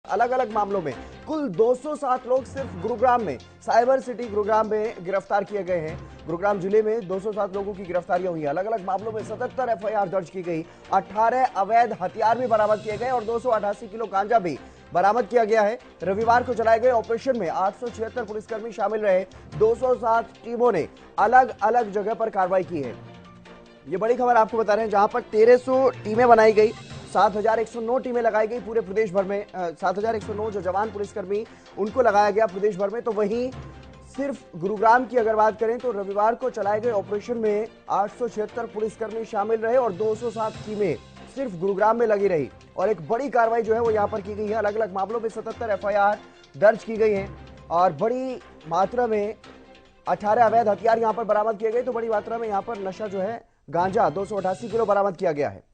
अलग अलग मामलों में कुल 207 लोग सिर्फ गुरुग्राम में, साइबर सिटी गुरुग्राम में गिरफ्तार किए गए हैं। गुरुग्राम जिले में 207 लोगों की गिरफ्तारियां हुई। अलग अलग मामलों में 77 एफआईआर दर्ज की गई, 18 अवैध हथियार भी बरामद किए गए और 288 किलो गांजा भी बरामद किया गया है। रविवार को चलाए गए ऑपरेशन में 876 पुलिसकर्मी शामिल रहे। 207 टीमों ने अलग अलग जगह पर कार्रवाई की है। ये बड़ी खबर आपको बता रहे हैं, जहां पर 1300 टीमें बनाई गई, 7109 टीमें लगाई गई पूरे प्रदेश भर में। 7109 जो जवान पुलिसकर्मी उनको लगाया गया प्रदेश भर में। तो वहीं सिर्फ गुरुग्राम की अगर बात करें तो रविवार को चलाए गए ऑपरेशन में 876 पुलिसकर्मी शामिल रहे और 207 टीमें सिर्फ गुरुग्राम में लगी रही। और एक बड़ी कार्रवाई जो है वो यहां पर की गई है। अलग अलग मामलों में 77 एफआईआर दर्ज की गई है और बड़ी मात्रा में 18 अवैध हथियार यहां पर बरामद किए गए। तो बड़ी मात्रा में यहां पर नशा जो है, गांजा 288 किलो बरामद किया गया है।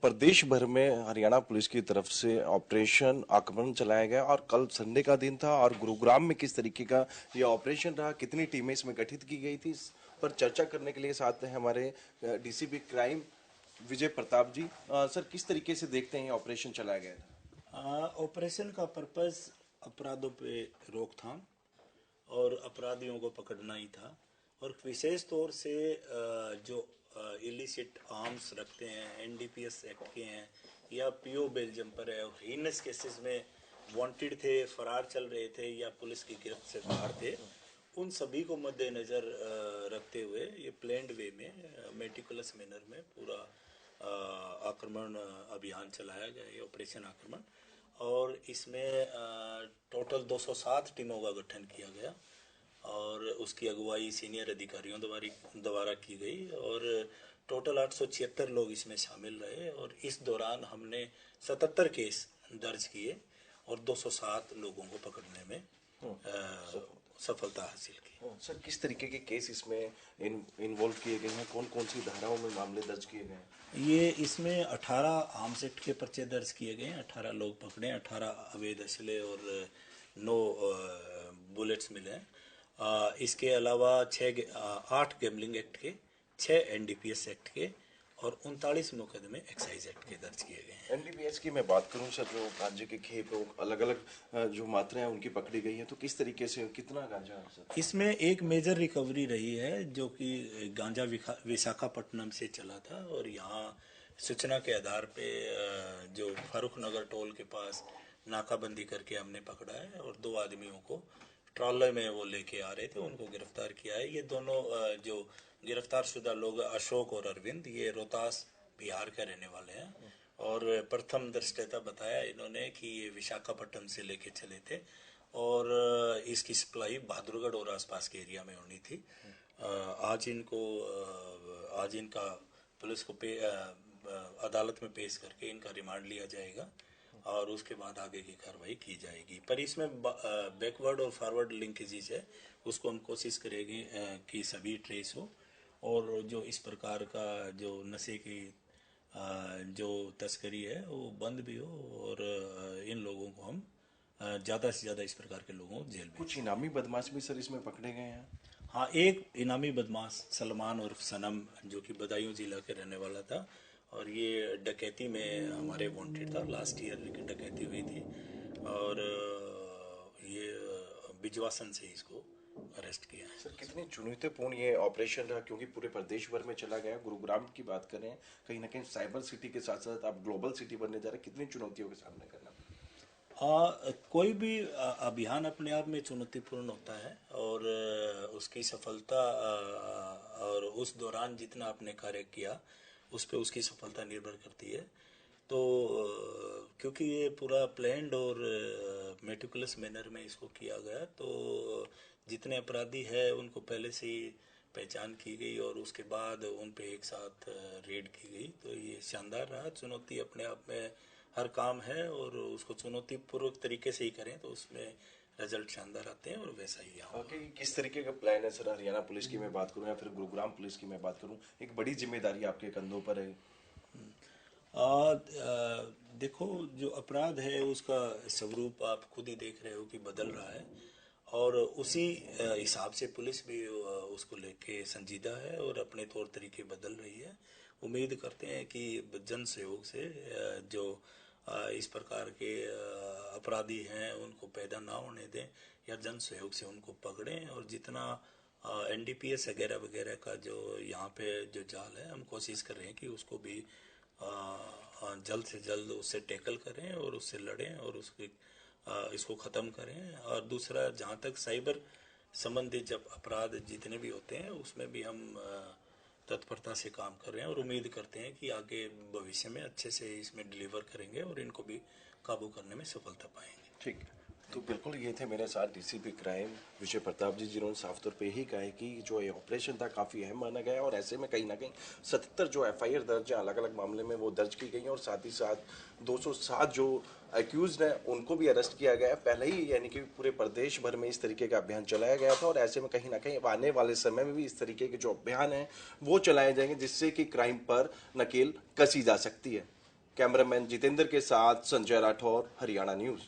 प्रदेश भर में हरियाणा पुलिस की तरफ से ऑपरेशन आक्रमण चलाया गया और कल संडे का दिन था। और गुरुग्राम में किस तरीके का ये ऑपरेशन रहा, कितनी टीमें इसमें गठित की गई थी, इस पर चर्चा करने के लिए साथ हैं हमारे डीसीपी क्राइम विजय प्रताप जी। सर, किस तरीके से देखते हैं ये ऑपरेशन चलाया गया? ऑपरेशन का पर्पस अपराधों पे रोकथाम और अपराधियों को पकड़ना ही था। और विशेष तौर से जो इलिसिट आर्म्स रखते हैं, एनडीपीएस एक्ट के हैं या पीओ बेल जंपर है और हीनस केसेस में वांटेड थे, फरार चल रहे थे या पुलिस की गिरफ्त से बाहर थे, उन सभी को मद्देनजर रखते हुए ये प्लेन्ड वे में, मेटिकुलस मैनर में पूरा आक्रमण अभियान चलाया गया, ये ऑपरेशन आक्रमण। और इसमें टोटल 207 टीमों का गठन किया गया और उसकी अगुवाई सीनियर अधिकारियों द्वारा की गई और टोटल 876 लोग इसमें शामिल रहे। और इस दौरान हमने 77 केस दर्ज किए और 207 लोगों को पकड़ने में सफलता हासिल की। सर, किस तरीके के केस इसमें इन्वॉल्व किए गए हैं, कौन कौन सी धाराओं में मामले दर्ज किए गए हैं? ये इसमें 18 आर्म्स एक्ट के पर्चे दर्ज किए गए हैं, 18 लोग पकड़े, 18 अवैध असले और 9 बुलेट्स मिले हैं। इसके अलावा 8 गैम्बलिंग एक्ट के, 6 एनडीपीएस एक्ट के और 39 मुकदमे एक्साइज एक्ट के दर्ज किए गए हैं। एनडीपीएस की मैं बात करूं सर, जो गांजे के खेप अलग अलग जो मात्राएं उनकी पकड़ी गई हैं, तो किस तरीके से, कितना गांजा है सर? इसमें एक मेजर रिकवरी रही है जो कि गांजा विशाखापट्टनम से चला था और यहाँ सूचना के आधार पे जो फारूक नगर टोल के पास नाकाबंदी करके हमने पकड़ा है और 2 आदमियों को ट्रॉले में वो लेके आ रहे थे, उनको गिरफ्तार किया है। ये दोनों जो गिरफ्तार शुदा लोग अशोक और अरविंद, ये रोहतास बिहार के रहने वाले हैं। और प्रथम दृष्टता बताया इन्होंने कि ये विशाखापट्टनम से लेके चले थे और इसकी सप्लाई बहादुरगढ़ और आसपास के एरिया में होनी थी। आज इनका पुलिस को अदालत में पेश करके इनका रिमांड लिया जाएगा और उसके बाद आगे की कार्रवाई की जाएगी। पर इसमें बैकवर्ड और फॉरवर्ड लिंकेजेस है, उसको हम कोशिश करेंगे कि सभी ट्रेस हो और जो इस प्रकार का जो नशे की जो तस्करी है वो बंद भी हो और इन लोगों को हम ज़्यादा से ज़्यादा इस प्रकार के लोगों को जेल में। कुछ इनामी बदमाश भी सर इसमें पकड़े गए हैं? हाँ, एक इनामी बदमाश सलमान उर्फ सनम जो कि बदायूं जिला के रहने वाला था और ये डकैती में हमारे वांटेड था। लास्ट ईयर की डकैती हुई थी और ये बिजवासन से इसको अरेस्ट किया है। सर, कितनी चुनौतीपूर्ण ये ऑपरेशन रहा, क्योंकि पूरे प्रदेश भर में चला गया। गुरुग्राम की बात करें, कहीं ना कहीं साइबर सिटी के साथ साथ आप ग्लोबल सिटी बनने जा रहे हैं, कितनी चुनौतियों के सामने करना पड़ा? कोई भी अभियान अपने आप में चुनौतीपूर्ण होता है और उसकी सफलता और उस दौरान जितना आपने कार्य किया उस पे उसकी सफलता निर्भर करती है। तो क्योंकि ये पूरा प्लान्ड और मेटिकुलस मैनर में इसको किया गया, तो जितने अपराधी हैं उनको पहले से ही पहचान की गई और उसके बाद उन पे एक साथ रेड की गई। तो ये शानदार रहा। चुनौती अपने आप में हर काम है और उसको चुनौतीपूर्वक तरीके से ही करें तो उसमें रिजल्ट शानदार आते हैं और वैसा ही यहाँ। किस तरीके का प्लान है सर? हरियाणा पुलिस की मैं बात करूं या फिर गुरुग्राम पुलिस की मैं बात करूं, एक बड़ी जिम्मेदारी आपके कंधों पर है। देखो, जो अपराध है उसका स्वरूप आप खुद ही देख रहे हो कि बदल रहा है और उसी हिसाब से पुलिस भी उसको लेके संजीदा है और अपने तौर तरीके बदल रही है। उम्मीद करते हैं कि जन सहयोग से जो इस प्रकार के अपराधी हैं उनको पैदा ना होने दें या जन सहयोग से उनको पकड़ें, और जितना एनडीपीएस वगैरह वगैरह का जो यहाँ पे जो जाल है, हम कोशिश कर रहे हैं कि उसको भी जल्द से जल्द उससे टैकल करें और उससे लड़ें और उसके इसको ख़त्म करें। और दूसरा, जहाँ तक साइबर संबंधित जब अपराध जितने भी होते हैं उसमें भी हम तत्परता से काम कर रहे हैं और उम्मीद करते हैं कि आगे भविष्य में अच्छे से इसमें डिलीवर करेंगे और इनको भी काबू करने में सफलता पाएंगे। ठीक है, तो बिल्कुल ये थे मेरे साथ डीसीपी क्राइम विजय प्रताप जी, जिन्होंने साफ तौर पे यही कहा है कि जो ये ऑपरेशन था काफ़ी अहम माना गया और ऐसे में कहीं ना कहीं 77 जो एफआईआर दर्ज है अलग अलग मामले में वो दर्ज की गई हैं और साथ ही साथ 207 जो अक्यूज हैं उनको भी अरेस्ट किया गया है। पहले ही यानी कि पूरे प्रदेश भर में इस तरीके का अभियान चलाया गया था और ऐसे में कहीं ना कहीं आने वाले समय में भी इस तरीके के जो अभियान हैं वो चलाए जाएंगे जिससे कि क्राइम पर नकेल कसी जा सकती है। कैमरामैन जितेंद्र के साथ संजय राठौर, हरियाणा न्यूज़।